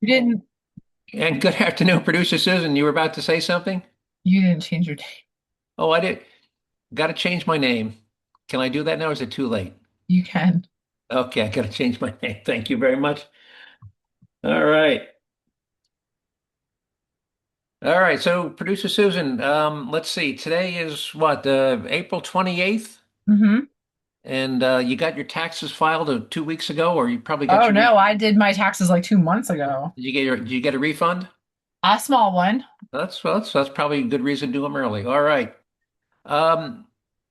You didn't And good afternoon, Producer Susan. You were about to say something? you didn't change your name. Oh, I did. Got to change my name. Can I do that now, or is it too late? You can. Okay, I got to change my name. Thank you very much. All right. All right. So, Producer Susan, let's see. Today is what, April 28th? Hmm. And you got your taxes filed 2 weeks ago, or you probably got Oh your no, I did my taxes like 2 months ago. did you get a refund? A small one. That's probably a good reason to do them early. Um,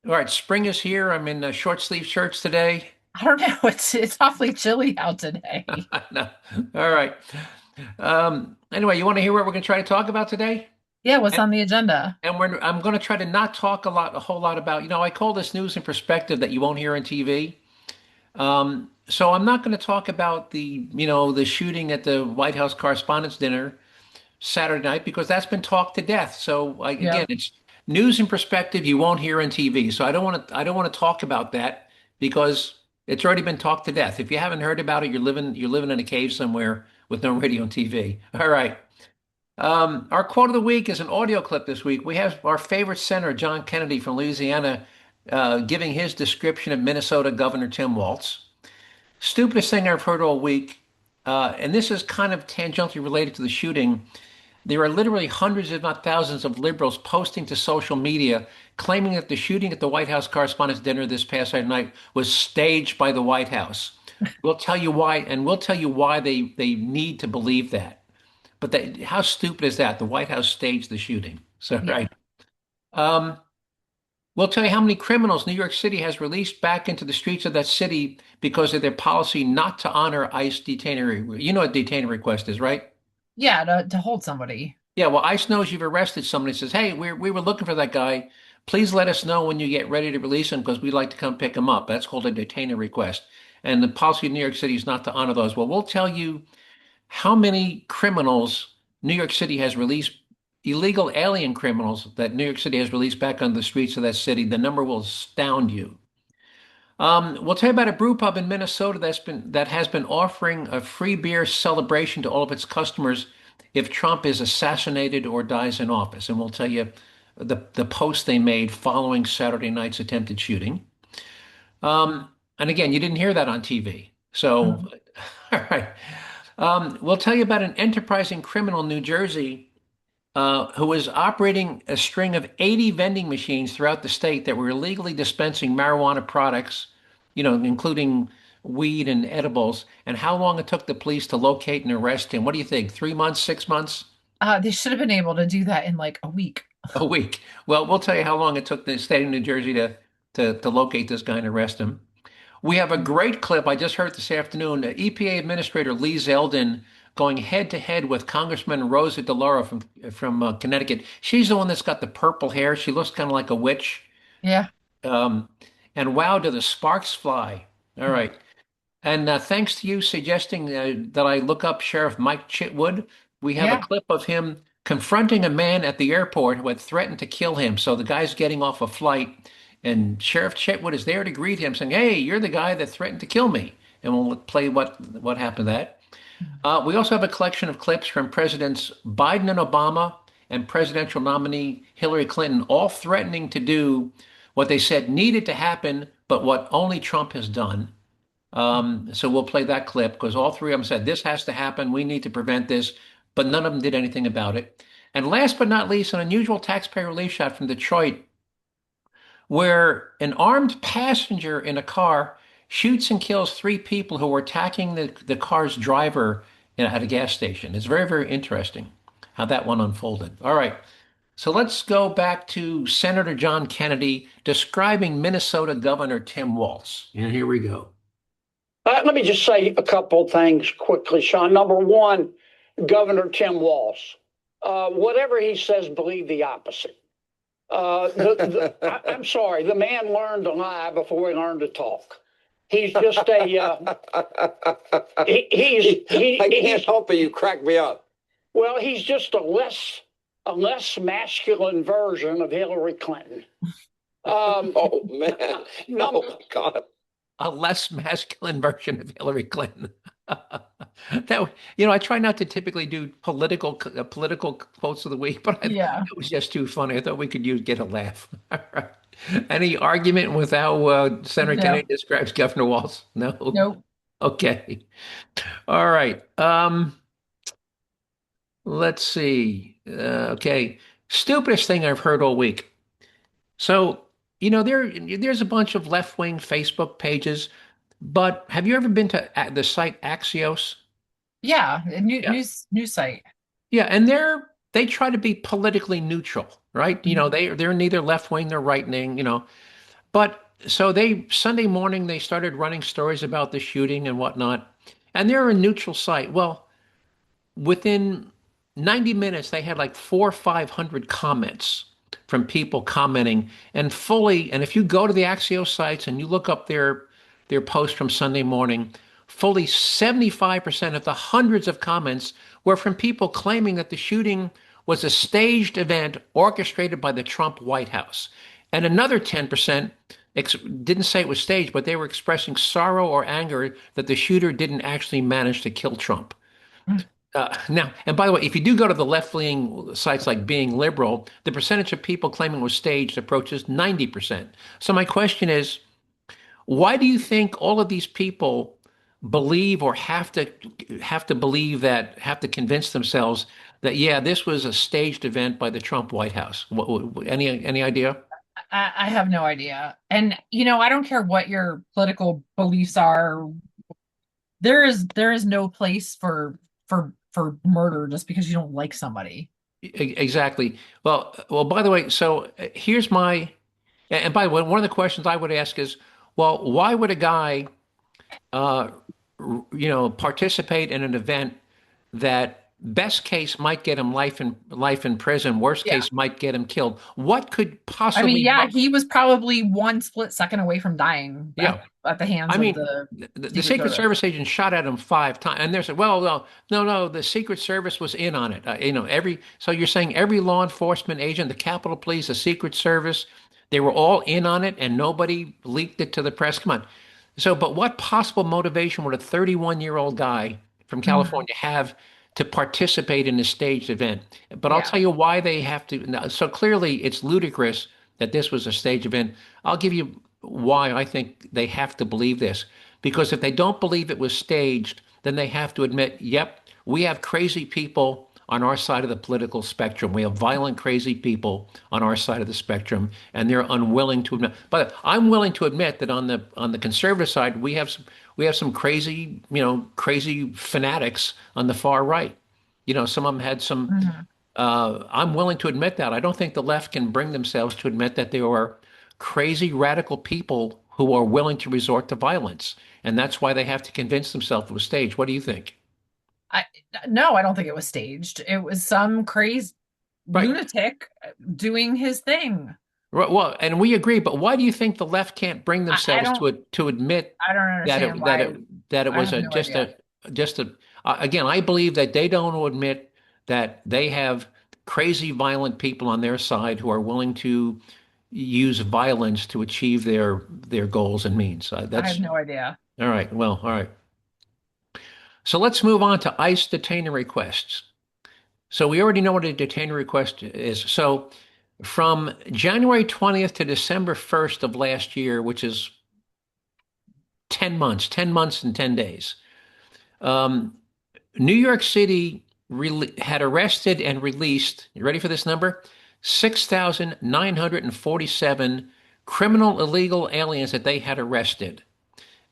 all right. Spring is here. I'm in short sleeve shirts today. I don't know. It's awfully chilly out today. No. All right. Anyway, you want to hear what we're going to try to talk about today? Yeah, what's And, on the agenda? I'm going to try to not talk a whole lot about, I call this news in perspective that you won't hear on TV. So I'm not going to talk about the shooting at the White House Correspondents' Dinner Saturday night because that's been talked to death. So again, Yep. it's news in perspective you won't hear on TV. So I don't want to talk about that because it's already been talked to death. If you haven't heard about it, you're living in a cave somewhere with no radio and TV. All right. Our quote of the week is an audio clip this week. We have our favorite senator, John Kennedy from Louisiana, giving his description of Minnesota Governor Tim Walz. Stupidest thing I've heard all week, and this is kind of tangentially related to the shooting. There are literally hundreds, if not thousands, of liberals posting to social media claiming that the shooting at the White House Correspondents' Dinner this past Saturday night was staged by the White House. We'll tell you why, and we'll tell you why they need to believe that. But how stupid is that? The White House staged the shooting. So, Yeah. right. Um, we'll tell you how many criminals New York City has released back into the streets of that city because of their policy not to honor ICE detainer. You know what detainer request is, right? Yeah, to hold somebody. Yeah, well, ICE knows you've arrested somebody and says, hey, we were looking for that guy. Please let us know when you get ready to release him because we'd like to come pick him up. That's called a detainer request. And the policy of New York City is not to honor those. Well, we'll tell you how many criminals New York City has released, illegal alien criminals that New York City has released back on the streets of that city. The number will astound you. We'll tell you about a brew pub in Minnesota that has been offering a free beer celebration to all of its customers if Trump is assassinated or dies in office. And we'll tell you the post they made following Saturday night's attempted shooting. And again, you didn't hear that on TV. So, Mhm. all right. We'll tell you about an enterprising criminal in New Jersey who was operating a string of 80 vending machines throughout the state that were illegally dispensing marijuana products, including weed and edibles, and how long it took the police to locate and arrest him. What do you think? 3 months, 6 months, They should have been able to do that in like a week. a week? Well, we'll tell you how long it took the state of New Jersey to locate this guy and arrest him. We have a great clip I just heard this afternoon. EPA Administrator Lee Zelden going head to head with Congresswoman Rosa Delauro from Connecticut. She's the one that's got the purple hair. She looks kind of like a witch. Yeah. Um, and wow, do the sparks fly. All right. And thanks to you suggesting that I look up Sheriff Mike Chitwood, we have a Yeah. clip of him confronting a man at the airport who had threatened to kill him. So the guy's getting off a flight, and Sheriff Chitwood is there to greet him, saying, "Hey, you're the guy that threatened to kill me." And we'll play what happened to that. We also have a collection of clips from Presidents Biden and Obama and presidential nominee Hillary Clinton, all threatening to do what they said needed to happen, but what only Trump has done. So we'll play that clip because all three of them said this has to happen. We need to prevent this, but none of them did anything about it. And last but not least, an unusual taxpayer relief shot from Detroit, where an armed passenger in a car shoots and kills three people who were attacking the car's driver at a gas station. It's very, very interesting how that one unfolded. All right. So let's go back to Senator John Kennedy describing Minnesota Governor Tim Walz. And here we go. Let me just say a couple of things quickly, Sean. Number one, Governor Tim Walz. Whatever he says, believe the opposite. I'm sorry, the man learned to lie before he learned to talk. He's just I can't help it. You crack me up. well, he's just a less masculine version of Hillary Clinton. Oh man. Number Oh God. A less masculine version of Hillary Clinton. I try not to typically do political quotes of the week, but Yeah. it was just too funny. I thought we could get a laugh. All right. Any argument with how Senator No. Kennedy describes Governor Walz? No. Nope. Okay. All right. Let's see. Okay. Stupidest thing I've heard all week. So, there's a bunch of left-wing Facebook pages, but have you ever been to the site Axios? Yeah. A Yeah. news site. Yeah, and they try to be politically neutral, right? They're neither left-wing nor right-wing, But so they Sunday morning they started running stories about the shooting and whatnot, and they're a neutral site. Well, within 90 minutes, they had like 500 comments from people commenting and if you go to the Axios sites and you look up their post from Sunday morning, fully 75% of the hundreds of comments were from people claiming that the shooting was a staged event orchestrated by the Trump White House. And another 10% didn't say it was staged, but they were expressing sorrow or anger that the shooter didn't actually manage to kill Trump. Now, and by the way, if you do go to the left-leaning sites like Being Liberal, the percentage of people claiming it was staged approaches 90%. So my question is, why do you think all of these people believe or have to believe that have to convince themselves that yeah, this was a staged event by the Trump White House? Any idea? I have no idea. And I don't care what your political beliefs are. There is no place for murder just because you don't like somebody. Exactly. Well, by the way, so and by the way, one of the questions I would ask is, well, why would a guy, uh, participate in an event that best case might get him life in prison, worst Yeah. case might get him killed? What could I mean, possibly, yeah, he was probably one split second away from dying yeah. at the hands I of mean, the the Secret Secret Service. Service agent shot at him 5 times, and they said, "Well, no, no, no, the Secret Service was in on it." So you're saying every law enforcement agent, the Capitol Police, the Secret Service, they were all in on it, and nobody leaked it to the press. Come on. So, but what possible motivation would a 31-year-old guy from Mhm. California have to participate in a staged event? But I'll Yeah. tell you why they have to. So clearly, it's ludicrous that this was a staged event. I'll give you why I think they have to believe this. Because if they don't believe it was staged, then they have to admit, yep, we have crazy people on our side of the political spectrum. We have violent, crazy people on our side of the spectrum, and they're unwilling to admit. But I'm willing to admit that on the conservative side, we have some crazy fanatics on the far right. Some of them had some. Mhm. I'm willing to admit that. I don't think the left can bring themselves to admit that there are crazy radical people who are willing to resort to violence. And that's why they have to convince themselves it was staged. What do you think? I no, I don't think it was staged. It was some crazy Right. lunatic doing his thing. Well, and we agree, but why do you think the left can't bring I themselves don't to admit I don't that understand it that why. it that it I was have a no just idea. a just a again, I believe that they don't admit that they have crazy violent people on their side who are willing to use violence to achieve their goals and means. I That's have no idea. all right. Well, all right. So let's move on to ICE detainer requests. So we already know what a detainer request is. So from January 20th to December 1st of last year, which is 10 months and 10 days, um, New York City had arrested and released, you ready for this number? 6,947 criminal illegal aliens that they had arrested.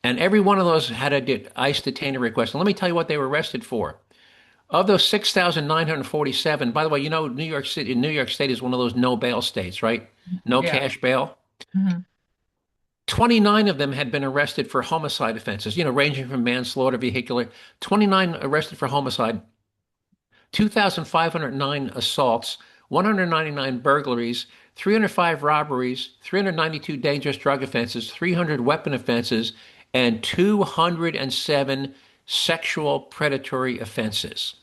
And every one of those had a ICE detainer request. And let me tell you what they were arrested for. Of those 6,947, by the way, New York State is one of those no bail states, right? No Yeah. cash bail. Mhm. 29 of them had been arrested for homicide offenses, ranging from manslaughter, vehicular. 29 arrested for homicide, 2,509 assaults, 199 burglaries, 305 robberies, 392 dangerous drug offenses, 300 weapon offenses, and 207 sexual predatory offenses.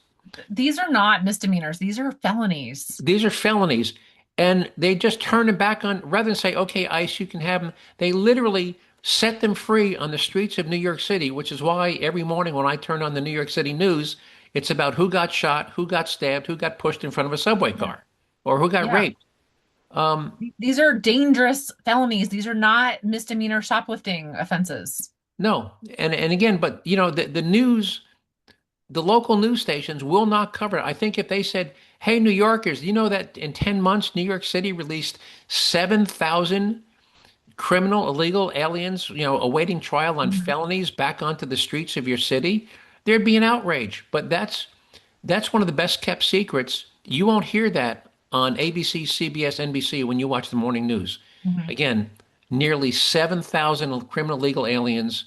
These are not misdemeanors. These are felonies. These are felonies. And they just turn them back on, rather than say, okay, ICE, you can have them. They literally set them free on the streets of New York City, which is why every morning when I turn on the New York City news, it's about who got shot, who got stabbed, who got pushed in front of a subway Yeah. car, or who got Yeah. raped. Um, These are dangerous felonies. These are not misdemeanor shoplifting offenses. no, and again, but the news, the local news stations will not cover it. I think if they said, "Hey, New Yorkers, you know that in 10 months New York City released 7,000 criminal illegal aliens, awaiting trial on Mhm. felonies back onto the streets of your city," there'd be an outrage. But that's one of the best kept secrets. You won't hear that on ABC, CBS, NBC when you watch the morning news. Mhm. Again, nearly 7,000 criminal legal aliens.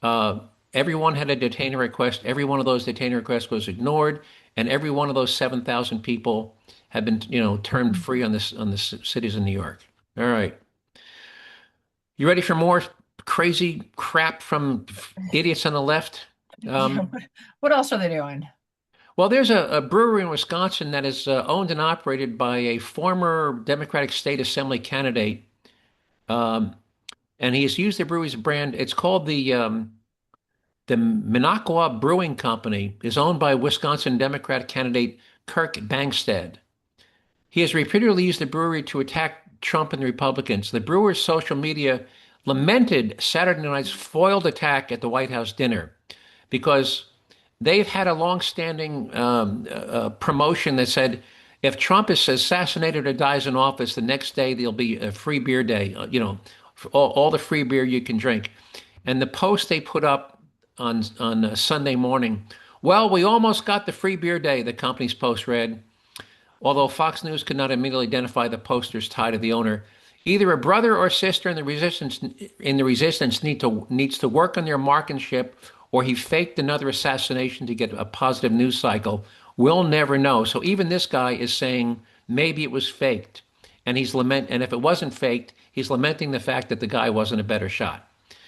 Uh, Everyone had a detainer request. Every one of those detainer requests was ignored, and every one of those 7,000 people have been, turned free on the cities of New York. All right. You ready for more crazy crap from idiots on the left? Yeah. Um, What else are they doing? well, there's a brewery in Wisconsin that is owned and operated by a former Democratic State Assembly candidate, um, and he has used the brewery's brand. It's called the Minocqua Brewing Company, is owned by Wisconsin Democratic candidate Kirk Bangstad. He has repeatedly used the brewery to attack Trump and the Republicans. The brewer's social media lamented Saturday night's foiled attack at the White House dinner because they've had a long-standing promotion that said if Trump is assassinated or dies in office, the next day there'll be a free beer day, all the free beer you can drink. And the post they put up on Sunday morning, well, we almost got the free beer day, the company's post read. Although Fox News could not immediately identify the poster's tie to the owner, either a brother or sister in the resistance needs to work on their marksmanship, or he faked another assassination to get a positive news cycle. We'll never know. So even this guy is saying maybe it was faked, and and if it wasn't faked, he's lamenting the fact that the guy wasn't a better shot.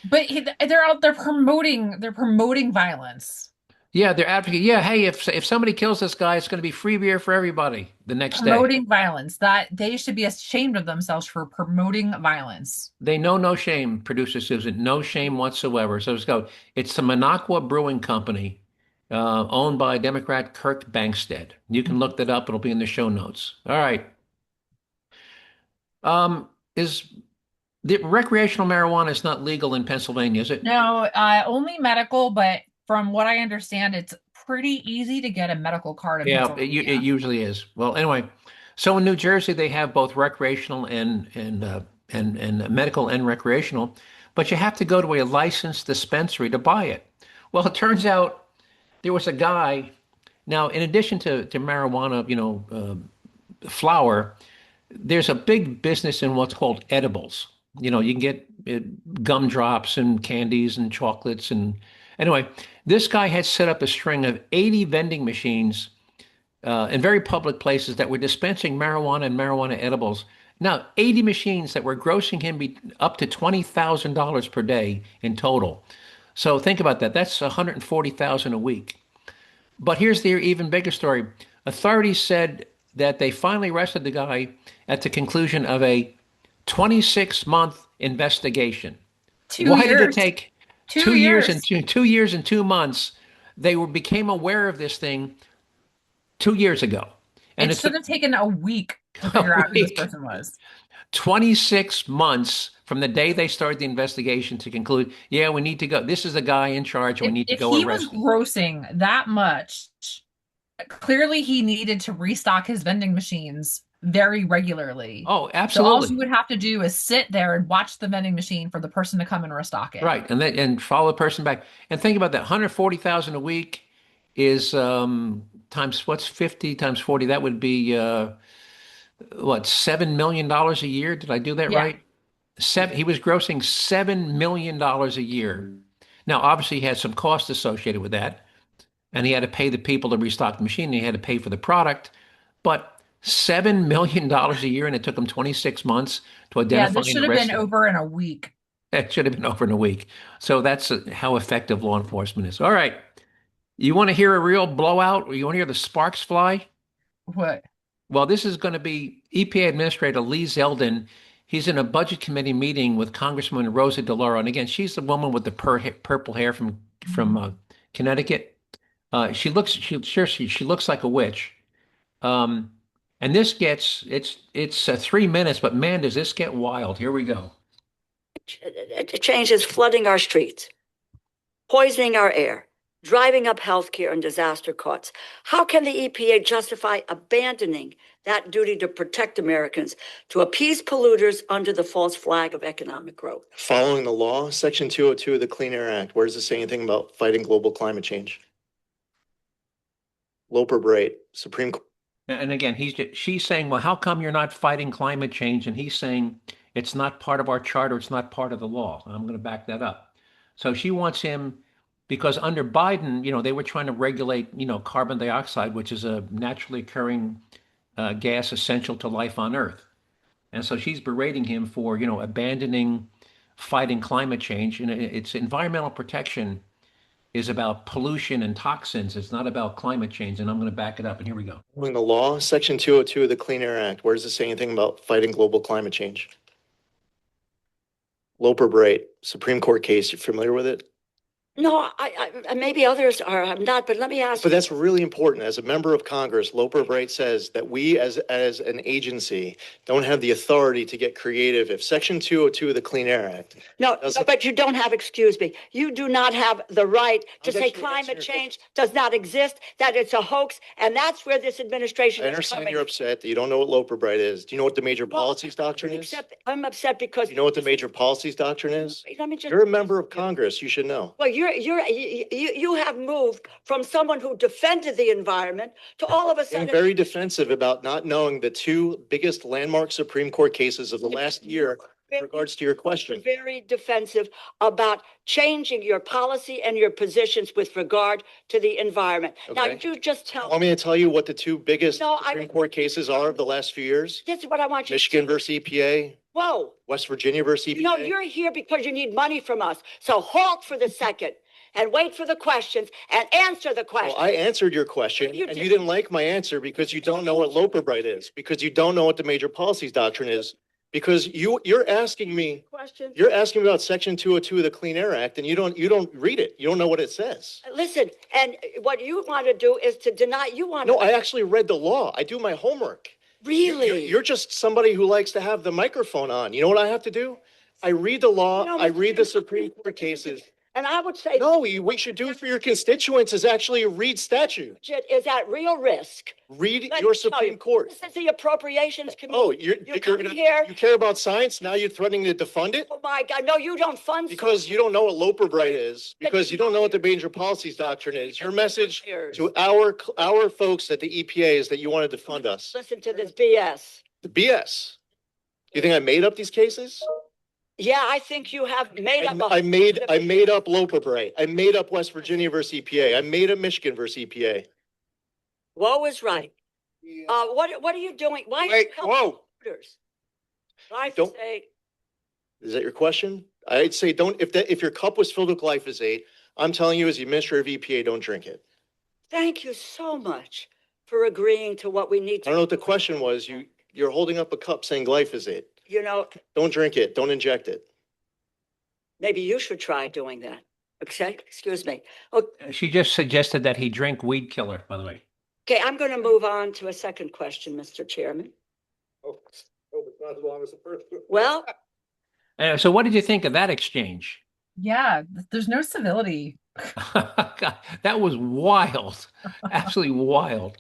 But they're out there promoting violence, Yeah, they're advocating. Yeah, hey, if somebody kills this guy, it's going to be free beer for everybody the next day. promoting violence. That they should be ashamed of themselves for promoting violence. They know no shame, producer Susan, no shame whatsoever. So let's go. It's the Minocqua Brewing Company, owned by Democrat Kirk Bangstad. You can look that up. It'll be in the show notes. All right. Is the recreational marijuana is not legal in Pennsylvania, is it? No, only medical, but from what I understand, it's pretty easy to get a medical card in Yeah, it Pennsylvania. usually is. Well, anyway, so in New Jersey they have both recreational and medical and recreational, but you have to go to a licensed dispensary to buy it. Well, it turns out there was a guy. Now, in addition to marijuana, flower, there's a big business in what's called edibles. You can get gumdrops and candies and chocolates and anyway, this guy had set up a string of 80 vending machines in very public places that were dispensing marijuana and marijuana edibles. Now, 80 machines that were grossing him up to $20,000 per day in total. So think about that. That's 140,000 a week. But here's the even bigger story. Authorities said that they finally arrested the guy at the conclusion of a 26-month investigation. Two Why did it years. take Two 2 years years. and 2 years and 2 months? Became aware of this thing 2 years ago, and It it's should have taken a week to a figure out who this week, person was. 26 months from the day they started the investigation to conclude, yeah, we need to go. This is the guy in charge. We need to If go he was arrest him. grossing that much, clearly he needed to restock his vending machines very regularly. Oh, So all absolutely. you would have to do is sit there and watch the vending machine for the person to come and restock it. Right. And follow the person back. And think about that. 140,000 a week is times what's 50 times 40? That would be what, $7 million a year? Did I do that Yeah. right? He was grossing $7 million a year. Now, obviously, he had some cost associated with that, and he had to pay the people to restock the machine, and he had to pay for the product. But $7 million a year, and it took him 26 months to Yeah, identify this and should have arrest been him. over in a week. It should have been over in a week. So that's how effective law enforcement is. All right. You want to hear a real blowout, or you want to hear the sparks fly? What? Well, this is going to be EPA Administrator Lee Zelden. He's in a budget committee meeting with Congresswoman Rosa Delauro, and again, she's the woman with the purple hair from Connecticut. She looks like a witch. Um, and this gets it's 3 minutes, but man, does this get wild. Here we go. Change is flooding our streets, poisoning our air, driving up healthcare and disaster costs. How can the EPA justify abandoning that duty to protect Americans to appease polluters under the false flag of economic growth? Following the law, Section 202 of the Clean Air Act, where does it say anything about fighting global climate change? Loper Bright, Supreme Court. And again, she's saying, well, how come you're not fighting climate change? And he's saying it's not part of our charter, it's not part of the law. I'm going to back that up. So she wants him, because under Biden, they were trying to regulate, carbon dioxide, which is a naturally occurring gas essential to life on Earth. And so she's berating him for, abandoning fighting climate change. And it's environmental protection is about pollution and toxins. It's not about climate change. And I'm going to back it up. And here we go. Following the law, Section 202 of the Clean Air Act, where does it say anything about fighting global climate change? Loper Bright, Supreme Court case. You familiar with it? No, I maybe others are. I'm not, but let me ask But you. that's really important. As a member of Congress, Loper Bright says that we as an agency don't have the authority to get creative. If Section 202 of the Clean Air Act. No, but you don't have, excuse me, you do not have the right to say climate change does not exist, that it's a hoax, and that's where this administration I is understand coming. you're upset that you don't know what Loper Bright is. Do you know what the major policies doctrine is? I'm upset because. You know what the major policies doctrine is? Let me just. You're a member of Congress. You should know. Well, you have moved from someone who defended the environment to all of a sudden. I'm very defensive about not knowing the two biggest landmark Supreme Court cases of the last year in regards to your question. Very defensive about changing your policy and your positions with regard to the environment. Now, Okay. you just tell. Want me to tell you what the two biggest No, Supreme Court cases are of the last few years? This is what I want you Michigan to. versus EPA, Whoa. West Virginia versus EPA. No, you're here because you need money from us. So halt for the second and wait for the questions and answer the question. Well, I answered your question, You and did. you didn't like my answer because you don't know what Loper Bright is, because you don't know what the major policies doctrine is, because you're asking me about Section 202 of the Clean Air Act, and you don't read it. You don't know what it says. Listen, and what you want to do is to deny. You want. No, I actually read the law. I do my homework. Really. You're just somebody who likes to have the microphone on. You know what I have to do? I read the law. No, I read the Supreme Court cases. And I would say. No, what you should do for your constituents is actually read statute. Is at real risk. Read Let your me tell you, Supreme Court. This is the Appropriations Committee. Oh, you're coming here. you care about science? Now you're threatening to defund it? Oh my God! No, you don't fund. Because you don't know what Loper Bright is, because you don't know what the major policies doctrine is. Your message to our folks at the EPA is that you wanted to fund us. Listen to this BS. The BS. You think I made up these cases? Yeah, I think you have made up. I made up Loper Bright. I made up West Virginia versus EPA. I made up Michigan versus EPA. Woe is right. What are you doing? Why? Wait, whoa. I Don't- say. Is that your question? I'd say if your cup was filled with glyphosate, I'm telling you as the administrator of EPA, don't drink it. Thank you so much for agreeing to what we need I to. don't know what the question was. You're holding up a cup saying glyphosate. Don't drink it. Don't inject it. Maybe you should try doing that. Okay, excuse me. Okay, She just suggested that he drink weed killer, by the way. I'm going to move on to a second question, Mr. Chairman. Oh, it's not as long as the first one. Well, So what did you think of that exchange? Yeah, there's no civility. God, that was wild. Absolutely wild.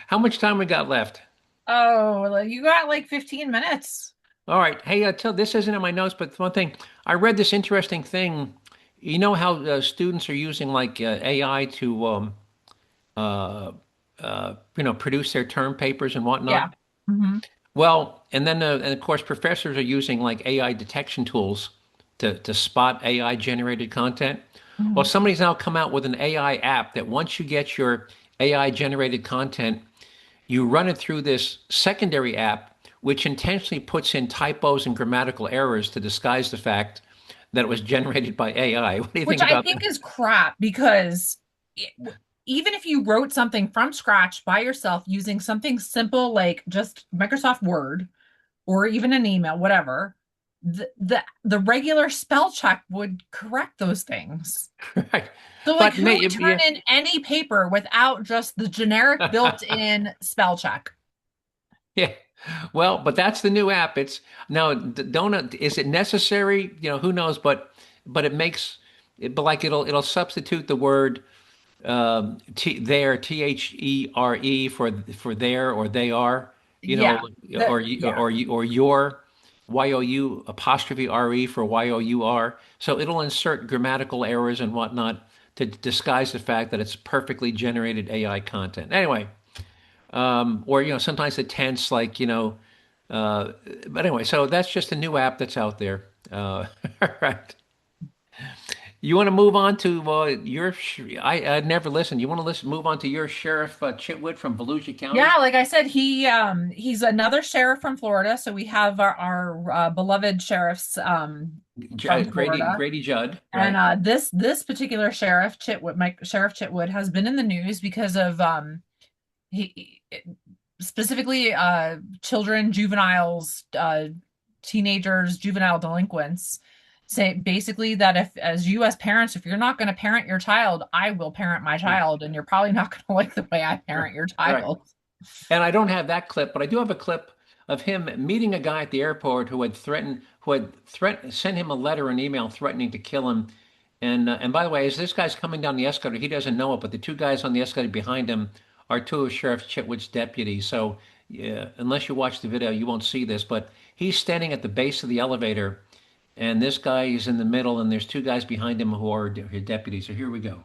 How much time we got left? Oh, well, you got like 15 minutes. All right. Hey, this isn't in my notes, but one thing, I read this interesting thing. You know how students are using like AI to, produce their term papers and whatnot? Yeah. Mm-hmm. Well, and then, and of course, professors are using like AI detection tools to spot AI generated content. Mm-hmm. Well, somebody's now come out with an AI app that once you get your AI generated content, you run it through this secondary app, which intentionally puts in typos and grammatical errors to disguise the fact that it was generated by AI. What do you think about that? Which I think is crap, because even if you wrote something from scratch by yourself using something simple like just Microsoft Word, or even an email, whatever, the regular spell check would correct those things. Right. So like But who would turn yeah, in any paper without just the generic built-in spell check? yeah. Well, but that's the new app. It's now don't is it necessary? Who knows, but it makes it but like it'll substitute the word there, for there or they are, Yeah. or Yeah. your you apostrophe re for your. So it'll insert grammatical errors and whatnot to disguise the fact that it's perfectly generated AI content. Anyway, or sometimes the tense like uh, but anyway, so that's just a new app that's out there. All right. You want to move on to I never listened. You want to move on to your sheriff, Chitwood from Volusia County? Yeah, like I said, he's another sheriff from Florida. So we have our beloved sheriffs from Florida. Grady Judd, And right? this particular sheriff, Sheriff Chitwood, has been in the news because of he specifically children, juveniles, teenagers, juvenile delinquents. Say basically that if, as you as parents, if you're not going to parent your child, I will parent my child, and you're probably not going to like the way I parent your Right. child. And I don't have that clip, but I do have a clip of him meeting a guy at the airport who had threatened, sent him a letter, an email threatening to kill him. And by the way, as this guy's coming down the escalator, he doesn't know it, but the two guys on the escalator behind him are two of Sheriff Chitwood's deputies. So yeah, unless you watch the video, you won't see this. But he's standing at the base of the elevator, and this guy is in the middle, and there's two guys behind him who are his deputies. So here we go.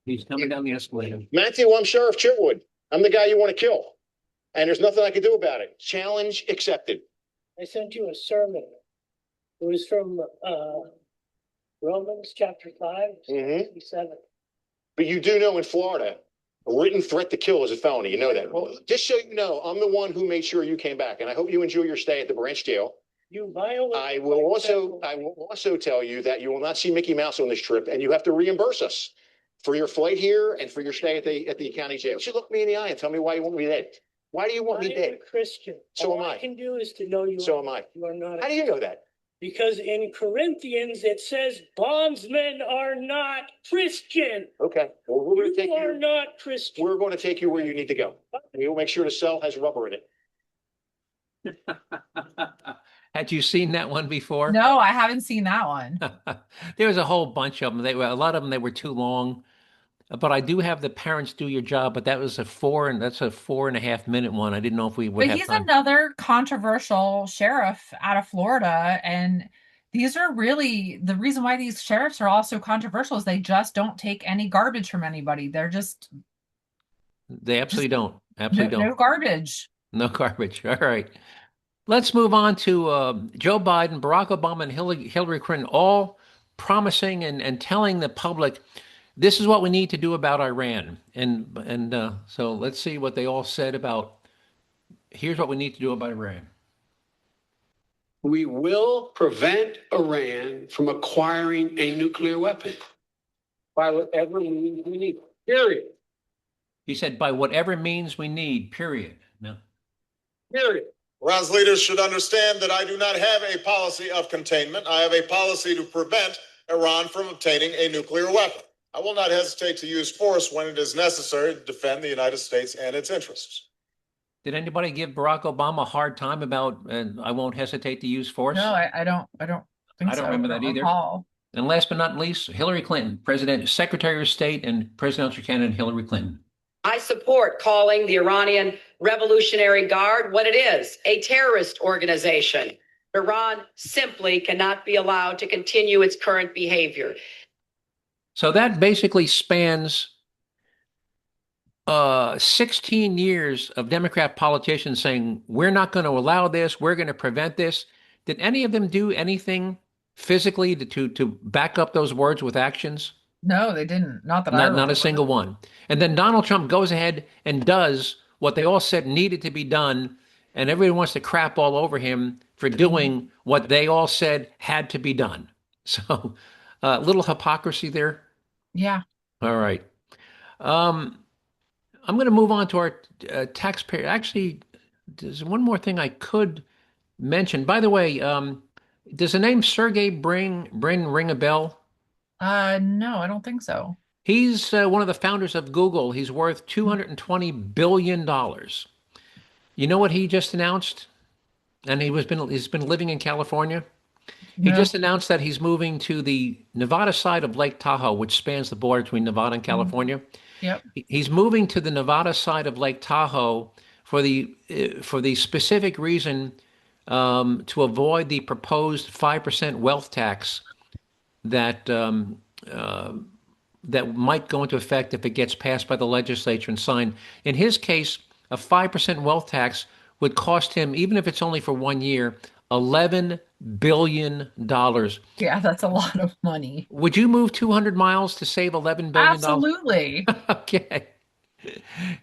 He's coming down the escalator. Matthew, I'm Sheriff Chitwood. I'm the guy you want to kill. And there's nothing I can do about it. Challenge accepted. I sent you a sermon. It was from Romans chapter 5, 67. But you do know in Florida, a written threat to kill is a felony. You know that. Well, just so you know, I'm the one who made sure you came back. And I hope you enjoy your stay at the branch jail. You violate. I will also tell you that you will not see Mickey Mouse on this trip, and you have to reimburse us for your flight here and for your stay at the county jail. You should look me in the eye and tell me why you want me dead. Why do you want me dead? I'm a Christian. So All am I. I can do is to know you. So am I. You are not. How do you know that? Because in Corinthians it says bondsmen are not Christian. Okay. Well, we're going to take You are you. not Christian. We're going to take you where you need to go. We will make sure the cell has rubber in it. Had you seen that one before? No, I haven't seen that one. There was a whole bunch of them. A lot of them, they were too long. But I do have the parents do your job, but that's a 4.5 minute one. I didn't know if we would But have he's time. another controversial sheriff out of Florida, and these are really the reason why these sheriffs are all so controversial is they just don't take any garbage from anybody. They're just They absolutely don't. Absolutely no don't. garbage. No garbage. All right. Let's move on to Joe Biden, Barack Obama, and Hillary Clinton, all promising and telling the public this is what we need to do about Iran. And so let's see what they all said about here's what we need to do about Iran. We will prevent Iran from acquiring a nuclear weapon by whatever means we need. Period. He said, by whatever means we need, period. No. Period. Iran's leaders should understand that I do not have a policy of containment. I have a policy to prevent Iran from obtaining a nuclear weapon. I will not hesitate to use force when it is necessary to defend the United States and its interests. Did anybody give Barack Obama a hard time about, I won't hesitate to use force? No, I don't think I don't so. remember that either. Recall. And last but not least, Hillary Clinton, Secretary of State and presidential candidate Hillary Clinton. I support calling the Iranian Revolutionary Guard what it is, a terrorist organization. Iran simply cannot be allowed to continue its current behavior. So that basically spans 16 years of Democrat politicians saying, we're not going to allow this, we're going to prevent this. Did any of them do anything physically to back up those words with actions? No, they didn't. Not that I Not remember. a single one. And then Donald Trump goes ahead and does what they all said needed to be done, and everyone wants to crap all over him for doing what they all said had to be done. So a little hypocrisy there. Yeah. All right. I'm going to move on to our taxpayer. Actually, there's one more thing I could mention. By the way, does the name Sergey Brin ring a bell? No, I don't think so. He's one of the founders of Google. He's worth $220 billion. You know what he just announced? And he's been living in California. He No. just announced that he's moving to the Nevada side of Lake Tahoe, which spans the border between Nevada and California. Yep. He's moving to the Nevada side of Lake Tahoe for the specific reason to avoid the proposed 5% wealth tax that that might go into effect if it gets passed by the legislature and signed. In his case, a 5% wealth tax would cost him, even if it's only for 1 year, $11 billion. Yeah, that's a lot of money. Would you move 200 miles to save $11 billion? Absolutely. Okay.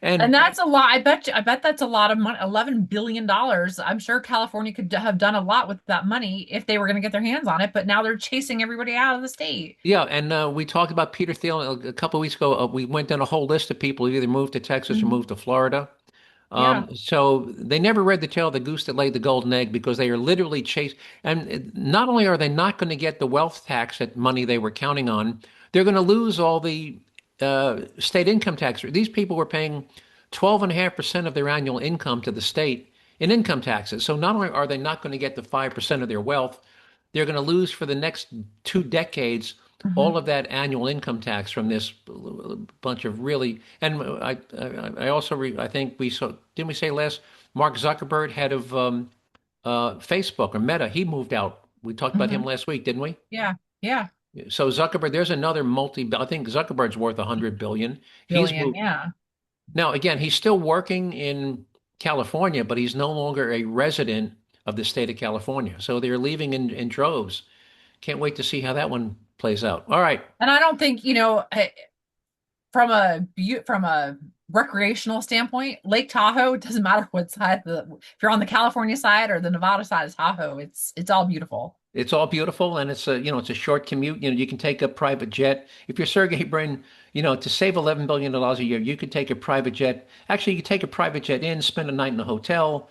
And that's a lot. I bet that's a lot of money. $11 billion. I'm sure California could have done a lot with that money if they were going to get their hands on it, but now they're chasing everybody out of the state. Yeah, and we talked about Peter Thiel a couple of weeks ago. We went down a whole list of people who either moved to Texas or moved to Florida. Yeah. So they never read the tale of the goose that laid the golden egg, because they are literally chased. And not only are they not going to get the wealth tax that money they were counting on, they're going to lose all the state income tax. These people were paying 12.5% of their annual income to the state in income taxes. So not only are they not going to get the 5% of their wealth, they're going to lose for the next 2 decades all of that annual income tax from this bunch of really. And I also I think we saw, didn't we say last, Mark Zuckerberg, head of Facebook or Meta, he moved out. We talked about him last week, didn't we? Yeah. Yeah. So Zuckerberg, there's another I think Zuckerberg's worth $100 billion. Yeah. Now, again, he's still working in California, but he's no longer a resident of the state of California. So they're leaving in droves. Can't wait to see how that one plays out. All right. And I don't think, from a recreational standpoint, Lake Tahoe, it doesn't matter what side if you're on the California side or the Nevada side of Tahoe, it's all beautiful. It's all beautiful, and it's a short commute. You can take a private jet. If you're Sergey Brin, to save $11 billion a year, you could take a private jet. Actually, you could take a private jet in, spend a night in a hotel.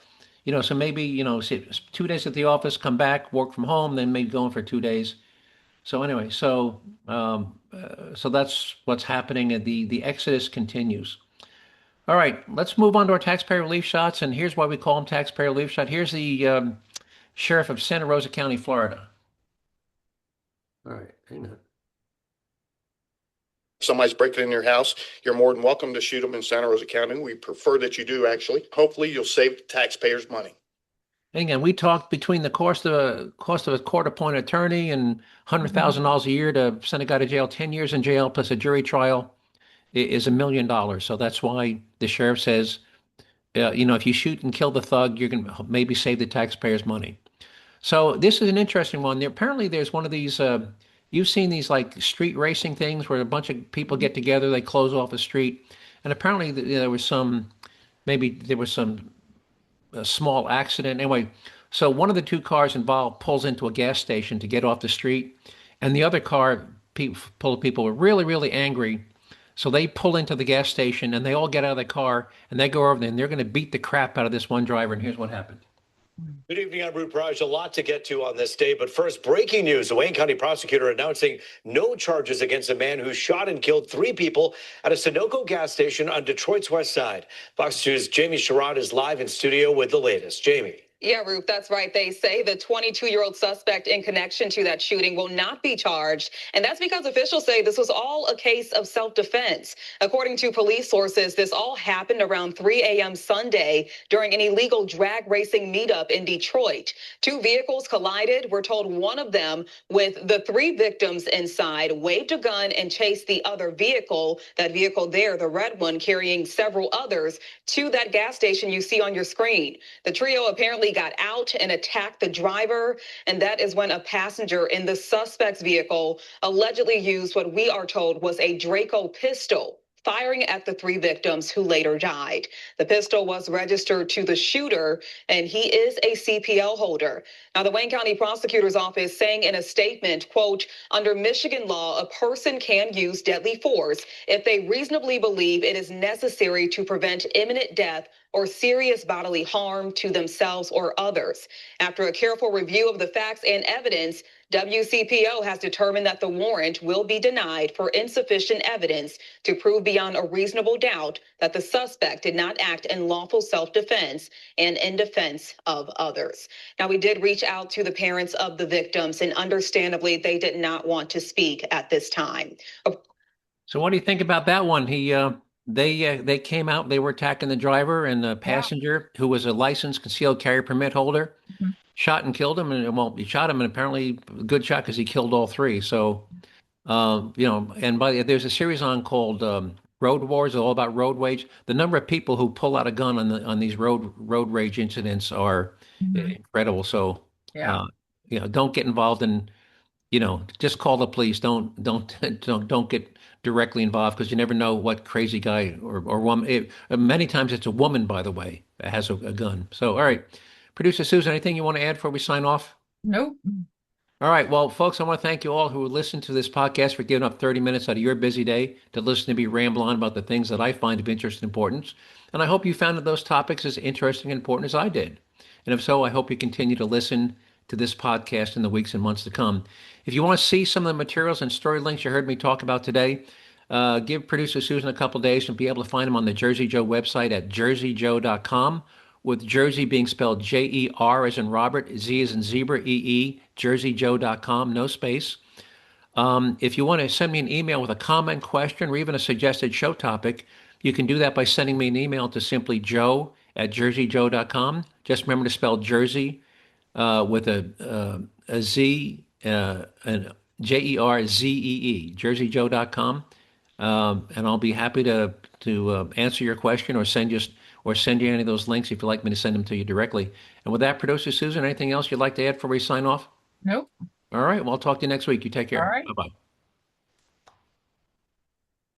So maybe, say 2 days at the office, come back, work from home, then maybe go in for 2 days. So anyway, so that's what's happening, and the exodus continues. All right, let's move on to our taxpayer relief shots, and here's why we call them taxpayer relief shot. Here's the sheriff of Santa Rosa County, Florida. All right, hang on. If somebody's breaking in your house, you're more than welcome to shoot them in Santa Rosa County. We prefer that you do, actually. Hopefully, you'll save the taxpayers money. And again, we talked between the cost of a court-appointed attorney and $100,000 a year to send a guy to jail. 10 years in jail plus a jury trial is $1 million. So that's why the sheriff says, if you shoot and kill the thug, you're going to maybe save the taxpayers money. So this is an interesting one. Apparently, there's one of these. You've seen these like street racing things where a bunch of people get together, they close off a street, and apparently there was some a small accident. Anyway, so one of the 2 cars involved pulls into a gas station to get off the street, and the other car people were really, really angry. So they pull into the gas station, and they all get out of the car, and they go over there, and they're going to beat the crap out of this one driver. And here's what happened. Good evening, I'm Brew. A lot to get to on this day, but first, breaking news. The Wayne County prosecutor announcing no charges against a man who shot and killed 3 people at a Sunoco gas station on Detroit's west side. Fox News' Jamie Sherrod is live in studio with the latest. Jamie. Yeah, Ruth, that's right. They say the 22-year-old suspect in connection to that shooting will not be charged. And that's because officials say this was all a case of self-defense. According to police sources, this all happened around 3 a.m. Sunday during an illegal drag racing meetup in Detroit. 2 vehicles collided. We're told one of them, with the 3 victims inside, waved a gun and chased the other vehicle, that vehicle there, the red one, carrying several others, to that gas station you see on your screen. The trio apparently got out and attacked the driver, and that is when a passenger in the suspect's vehicle allegedly used what we are told was a Draco pistol. firing at the 3 victims who later died. The pistol was registered to the shooter, and he is a CPL holder. Now, the Wayne County Prosecutor's Office saying in a statement, quote, under Michigan law, a person can use deadly force if they reasonably believe it is necessary to prevent imminent death or serious bodily harm to themselves or others. After a careful review of the facts and evidence, WCPO has determined that the warrant will be denied for insufficient evidence to prove beyond a reasonable doubt that the suspect did not act in lawful self-defense and in defense of others. Now, we did reach out to the parents of the victims, and understandably, they did not want to speak at this time. So what do you think about that one? They came out, they were attacking the driver and the passenger who was a licensed concealed carry permit holder. Mhm. Shot and killed him, and well, he shot him, and apparently a good shot because he killed all 3. So, and there's a series on called Road Wars, all about road rage. The number of people who pull out a gun on these road rage incidents are incredible. So, don't get involved in, just call the police. Don't get directly involved because you never know what crazy guy or woman. Many times it's a woman, by the way, that has a gun. So, all right. Producer Susan, anything you want to add before we sign off? Nope. All right. Well, folks, I want to thank you all who listened to this podcast for giving up 30 minutes out of your busy day to listen to me ramble on about the things that I find of interest and importance. And I hope you found that those topics as interesting and important as I did. And if so, I hope you continue to listen to this podcast in the weeks and months to come. If you want to see some of the materials and story links you heard me talk about today, give Producer Susan a couple days and be able to find them on the Jerzee Joe website at jerziejoe.com. with Jerzee being spelled J-E-R as in Robert, Z as in zebra, E-E, jerziejoe.com, no space. If you want to send me an email with a comment, question, or even a suggested show topic, you can do that by sending me an email to simply joe@jerziejoe.com. Just remember to spell Jerzee with a Z and Jerzee, jerziejoe.com. And I'll be happy to answer your question or send you any of those links if you'd like me to send them to you directly. And with that, Producer Susan, anything else you'd like to add before we sign off? Nope. All right. Well, I'll talk to you next week. You take care. All right. Bye-bye.